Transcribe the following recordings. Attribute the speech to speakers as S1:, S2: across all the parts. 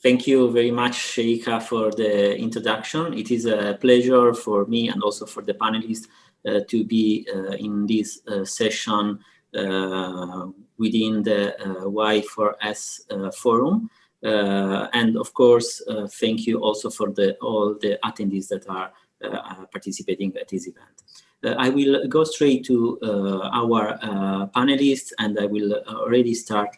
S1: Thank you very much, Sheikha, for the introduction. It is a pleasure for me and also for the panelists to be in this session within the Y4S Forum. And of course, thank you also for all the attendees that are participating at this event. I will go straight to our panelists, and I will already start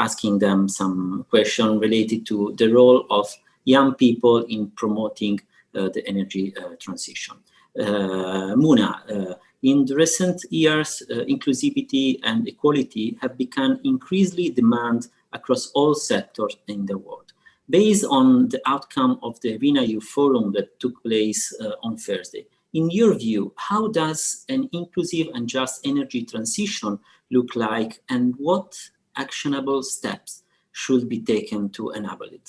S1: asking them some question related to the role of young people in promoting the energy transition. Muna, in the recent years, inclusivity and equality have become increasingly demanded across all sectors in the world. Based on the outcome of the IRENA Youth Forum that took place on Thursday, in your view, how does an inclusive and just energy transition look like, and what actionable steps should be taken to enable it?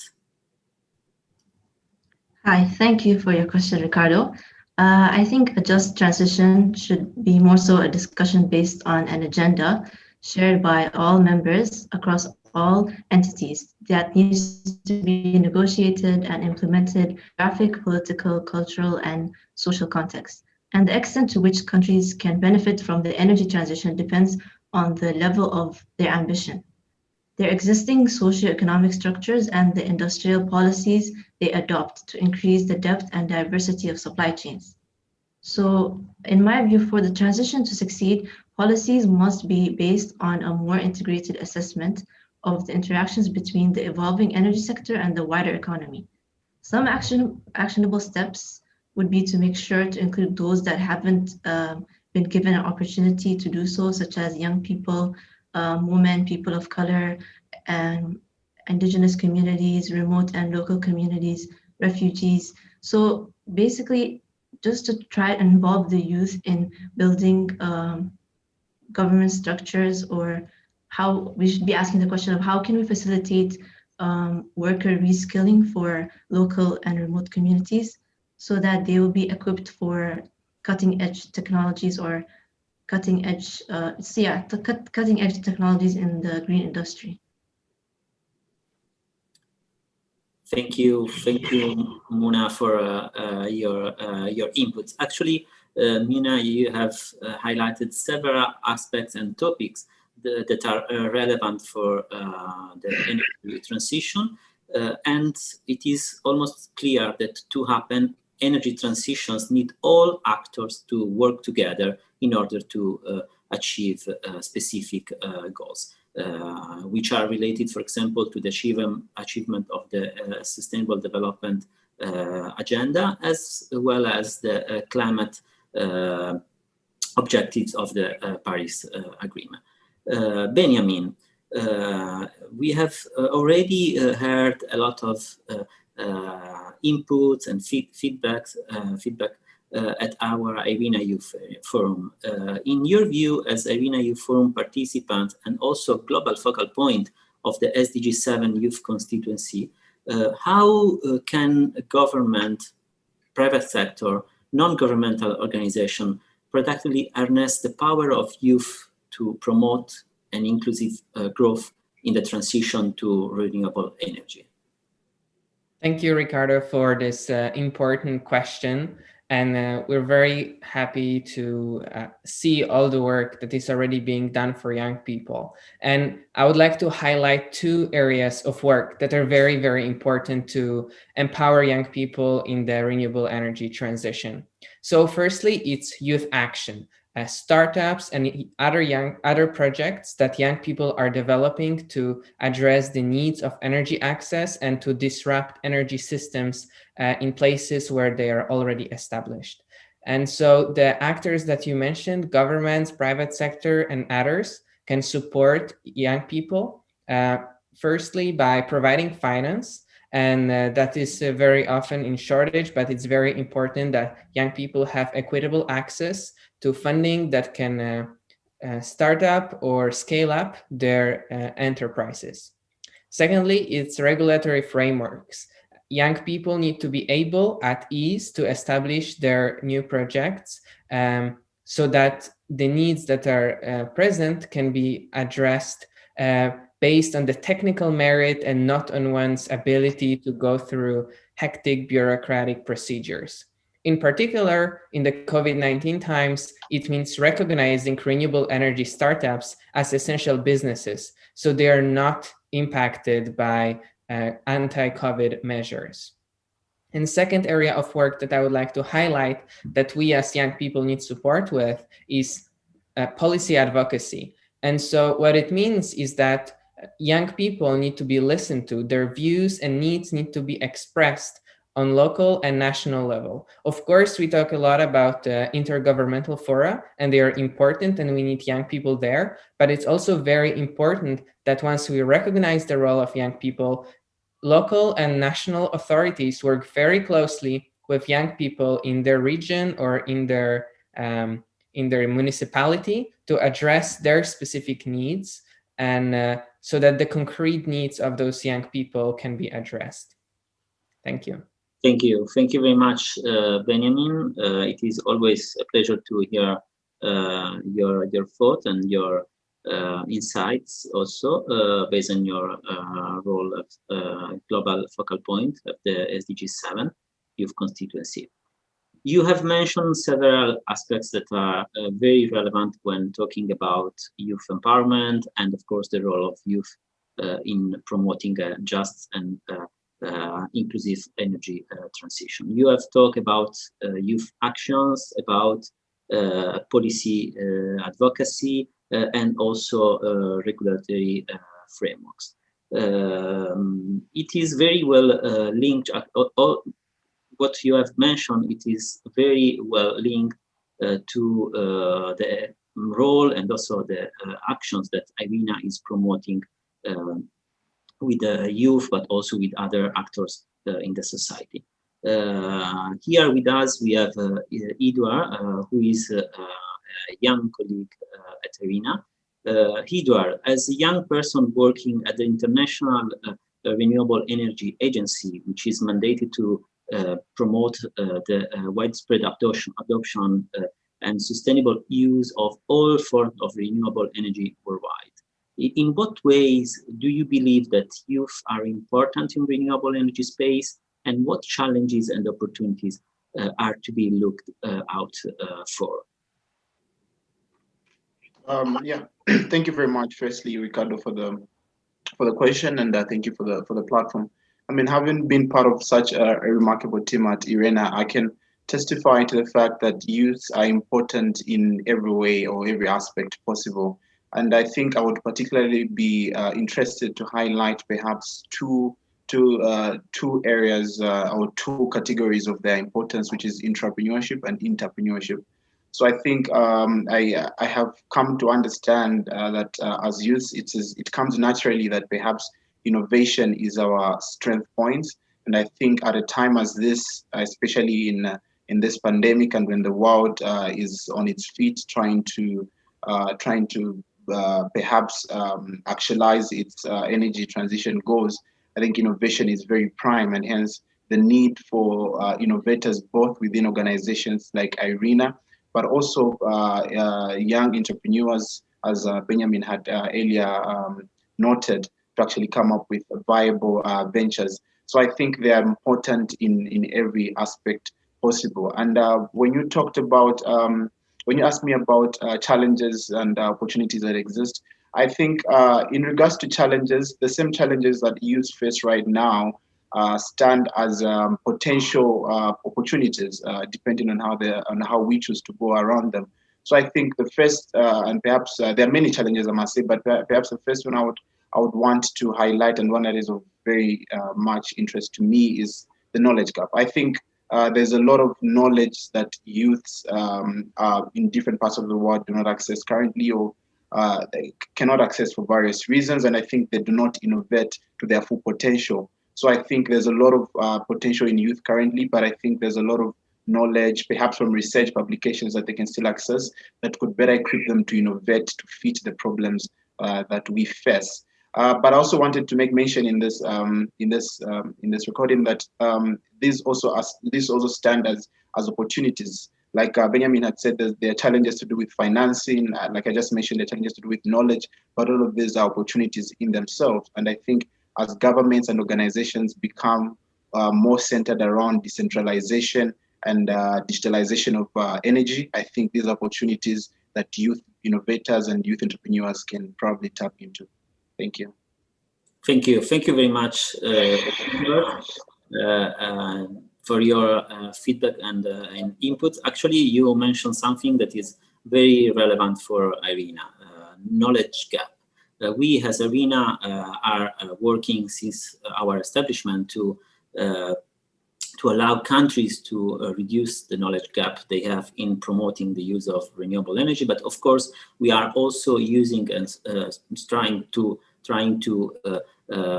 S2: Hi, thank you for your question, Riccardo. I think a just transition should be more so a discussion based on an agenda shared by all members across all entities that needs to be negotiated and implemented geographic, political, cultural, and social context. And the extent to which countries can benefit from the energy transition depends on the level of their ambition, their existing socioeconomic structures, and the industrial policies they adopt to increase the depth and diversity of supply chains. So, in my view, for the transition to succeed, policies must be based on a more integrated assessment of the interactions between the evolving energy sector and the wider economy. Some actionable steps would be to make sure to include those that haven't been given an opportunity to do so, such as young people, women, people of color, and indigenous communities, remote and local communities, refugees. So basically, just to try and involve the youth in building government structures, or how we should be asking the question of how can we facilitate worker reskilling for local and remote communities so that they will be equipped for cutting edge technologies or cutting edge technologies in the green industry.
S1: Thank you, Muna, for your inputs. Actually, Muna, you have highlighted several aspects and topics that are relevant for the energy transition, and it is almost clear that to happen, energy transitions need all actors to work together in order to achieve specific goals. Which are related, for example, to the achievement of the Sustainable Development Agenda, as well as the climate objectives of the Paris Agreement. Beniamin, we have already heard a lot of inputs and feedback at our IRENA Youth Forum. In your view, as IRENA Youth Forum participant and also global focal point of the SDG 7 Youth Constituency, how can government, private sector, non-governmental organization productively harness the power of youth to promote an inclusive growth in the transition to renewable energy?
S3: Thank you, Riccardo, for this important question. And we're very happy to see all the work that is already being done for young people. And I would like to highlight two areas of work that are very, very important to empower young people in the renewable energy transition. So firstly, it's youth action. Startups and other projects that young people are developing to address the needs of energy access and to disrupt energy systems in places where they are already established. And so the actors that you mentioned, governments, private sector, and others, can support young people, firstly by providing finance. And that is very often in shortage, but it's very important that young people have equitable access to funding that can start up or scale up their enterprises. Secondly, it's regulatory frameworks. Young people need to be able at ease to establish their new projects so that the needs that are present can be addressed based on the technical merit and not on one's ability to go through hectic bureaucratic procedures. In particular, in the COVID-19 times, it means recognizing renewable energy startups as essential businesses, so they are not impacted by anti-COVID measures. And second area of work that I would like to highlight that we as young people need support with is policy advocacy. And so what it means is that young people need to be listened to, their views and needs need to be expressed on local and national level. Of course, we talk a lot about intergovernmental fora, and they are important and we need young people there, but it's also very important that once we recognize the role of young people, local and national authorities work very closely with young people in their region or in their municipality to address their specific needs, and so that the concrete needs of those young people can be addressed. Thank you.
S1: Thank you. Thank you very much, Beniamin. It is always a pleasure to hear your thought and your insights also based on your role of global focal point of the SDG 7 Youth Constituency. You have mentioned several aspects that are very relevant when talking about youth empowerment and, of course, the role of youth in promoting a just and inclusive energy transition. You have talked about youth actions, about policy advocacy, and also regulatory frameworks. It is very well linked. What you have mentioned, it is very well linked to the role and also the actions that IRENA is promoting with the youth, but also with other actors in the society. Here with us, we have Edouard, who is a young colleague at IRENA. Edouard, as a young person working at the International Renewable Energy Agency, which is mandated to promote the widespread adoption and sustainable use of all forms of renewable energy worldwide. In what ways do you believe that youth are important in renewable energy space, and what challenges and opportunities are to be looked out for?
S4: Yeah, thank you very much. Firstly, Riccardo, for the question, and thank you for the platform. I mean, having been part of such a remarkable team at IRENA, I can testify to the fact that youth are important in every way or every aspect possible. And I think I would particularly be interested to highlight perhaps two areas or two categories of their importance, which is intrapreneurship and entrepreneurship. So I think I have come to understand that as youth, it comes naturally that perhaps innovation is our strength point. And I think at a time as this, especially in this pandemic, and when the world is on its feet trying to perhaps actualize its energy transition goals, I think innovation is very prime, and hence the need for innovators both within organizations like IRENA, but also young entrepreneurs, as Beniamin had earlier noted, to actually come up with viable ventures. So I think they are important in every aspect possible. And when you talked about, when you asked me about challenges and opportunities that exist, I think in regards to challenges, the same challenges that youth face right now stand as potential opportunities, depending on how we choose to go around them. So I think the first, and perhaps there are many challenges, I must say, but perhaps the first one I would want to highlight, and one that is of very much interest to me, is the knowledge gap. I think there's a lot of knowledge that youths in different parts of the world do not access currently, or they cannot access for various reasons, and I think they do not innovate to their full potential. So I think there's a lot of potential in youth currently, but I think there's a lot of knowledge, perhaps from research publications, that they can still access that could better equip them to innovate to fit the problems that we face. But I also wanted to make mention in this recording that these also stand as opportunities, like Beniamin had said, there are challenges to do with financing. Like I just mentioned, there are challenges to do with knowledge, but all of these are opportunities in themselves. And I think as governments and organizations become more centered around decentralization and digitalization of energy, I think these opportunities that youth innovators and youth entrepreneurs can probably tap into. Thank you.
S1: Thank you. Thank you very much for your feedback and input. Actually, you mentioned something that is very relevant for IRENA, knowledge gap. We as IRENA are working since our establishment to allow countries to reduce the knowledge gap they have in promoting the use of renewable energy. But of course, we are also using and trying to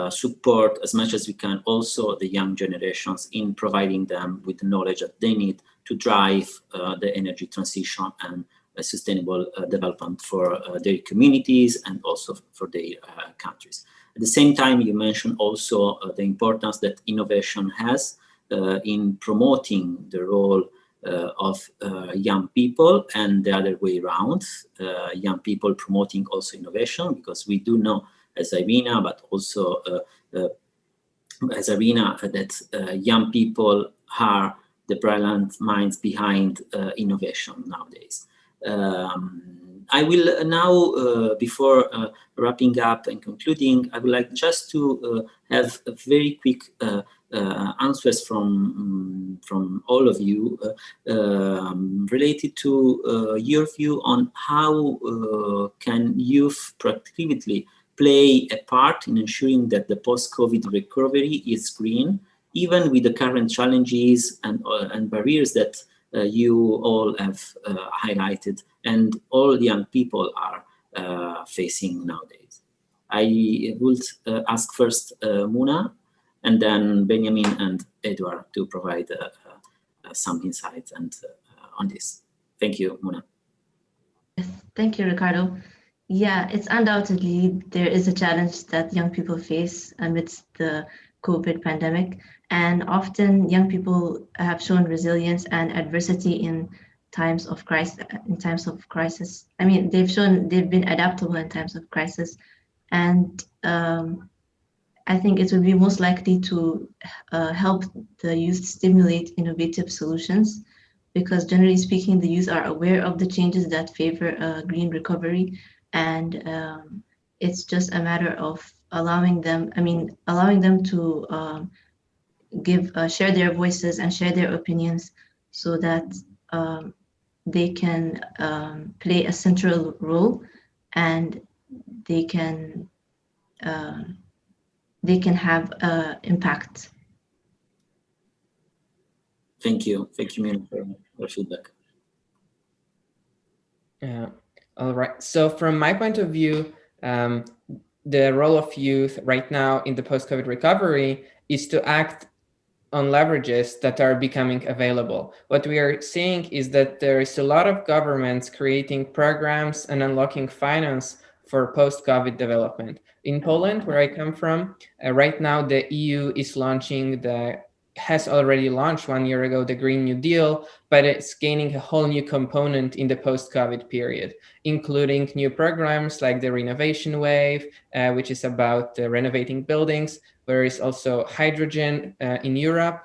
S1: support as much as we can also the young generations in providing them with the knowledge that they need to drive the energy transition and sustainable development for their communities and also for their countries. At the same time, you mentioned also the importance that innovation has in promoting the role of young people and the other way around, young people promoting also innovation, because we do know as IRENA, but also as IRENA that young people are the brilliant minds behind innovation nowadays. I will now, before wrapping up and concluding, I would like just to have a very quick answers from all of you related to your view on how can youth proactively play a part in ensuring that the post-COVID recovery is green, even with the current challenges and barriers that you all have highlighted and all young people are facing nowadays. I would ask first Muna, and then Beniamin and Edward to provide some insights and on this. Thank you, Muna.
S2: Yes, thank you, Riccardo. Yeah, it's undoubtedly there is a challenge that young people face amidst the COVID pandemic, and often young people have shown resilience and adversity in times of crisis. I mean, they've been adaptable in times of crisis, and I think it would be most likely to help the youth stimulate innovative solutions, because generally speaking, the youth are aware of the changes that favor green recovery, and it's just a matter of allowing them to share their voices and share their opinions, so that they can play a central role, and they can have impact.
S1: Thank you, Mina, for your feedback.
S3: Yeah. All right. So from my point of view, the role of youth right now in the post-COVID recovery is to act on leverages that are becoming available. What we are seeing is that there is a lot of governments creating programs and unlocking finance for post-COVID development. In Poland, where I come from, right now the EU is has already launched 1 year ago the Green New Deal, but it's gaining a whole new component in the post-COVID period, including new programs like the Renovation Wave, which is about renovating buildings. There is also hydrogen in Europe.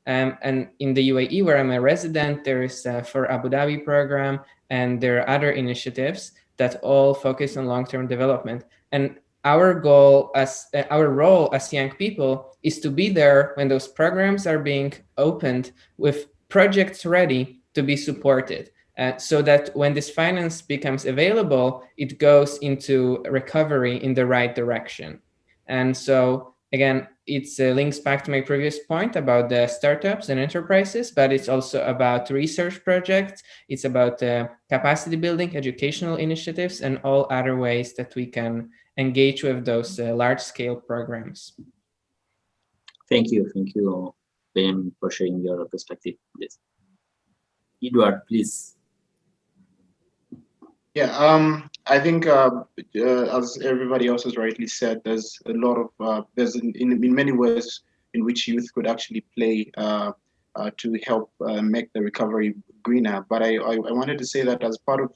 S3: And in the UAE, where I'm a resident, there is for Abu Dhabi program, and there are other initiatives that all focus on long-term development. And our role as young people is to be there when those programs are being opened with projects ready to be supported, so that when this finance becomes available, it goes into recovery in the right direction. And so again, it links back to my previous point about the startups and enterprises, but it's also about research projects. It's about capacity building, educational initiatives, and all other ways that we can engage with those large-scale programs.
S1: Thank you, Ben, for sharing your perspective on this. Edward, please.
S4: Yeah, I think as everybody else has rightly said, there's a lot of there's in many ways in which youth could actually play to help make the recovery greener. But I wanted to say that as part of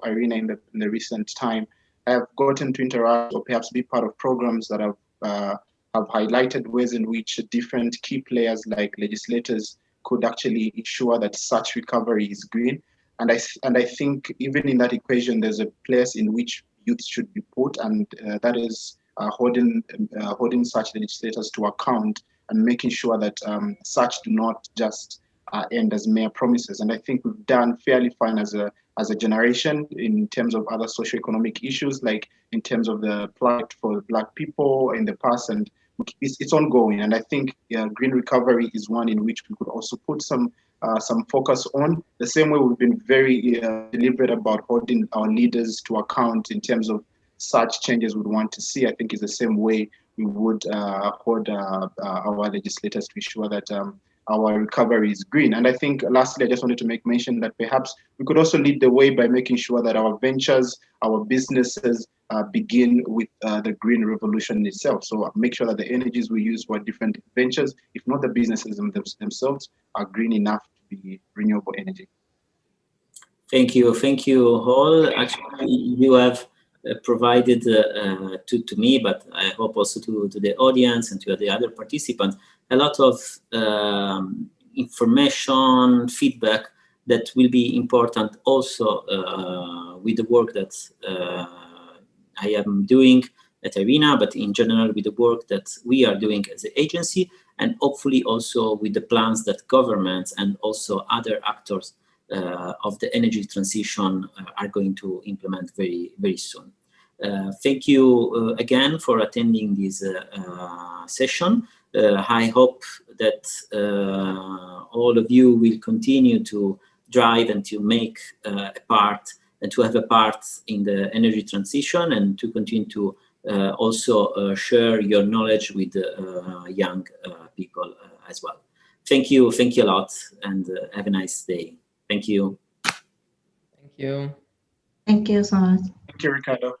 S4: IRENA in the recent time, I have gotten to interact or perhaps be part of programs that have highlighted ways in which different key players like legislators could actually ensure that such recovery is green. And I think even in that equation, there's a place in which youth should be put, and that is holding such legislators to account and making sure that such do not just end as mere promises. And I think we've done fairly fine as a generation in terms of other socioeconomic issues, like in terms of the plight for Black people in the past, and it's ongoing. And I think green recovery is one in which we could also put some focus on. The same way we've been very deliberate about holding our leaders to account in terms of such changes we'd want to see, I think is the same way we would hold our legislators to ensure that our recovery is green. And I think lastly, I just wanted to make mention that perhaps we could also lead the way by making sure that our ventures, our businesses begin with the green revolution itself. So make sure that the energies we use for different ventures, if not the businesses themselves, are green enough to be renewable energy.
S1: Thank you all. Actually, you have provided to me, but I hope also to the audience and to the other participants, a lot of information, feedback that will be important also with the work that I am doing at IRENA, but in general with the work that we are doing as an agency, and hopefully also with the plans that governments and also other actors of the energy transition are going to implement very, very soon. Thank you again for attending this session. I hope that all of you will continue to drive and to make a part and to have a part in the energy transition, and to continue to also share your knowledge with young people as well. Thank you a lot, and have a nice day. Thank you.
S3: Thank you.
S2: Thank you so much.
S4: Thank you, Riccardo.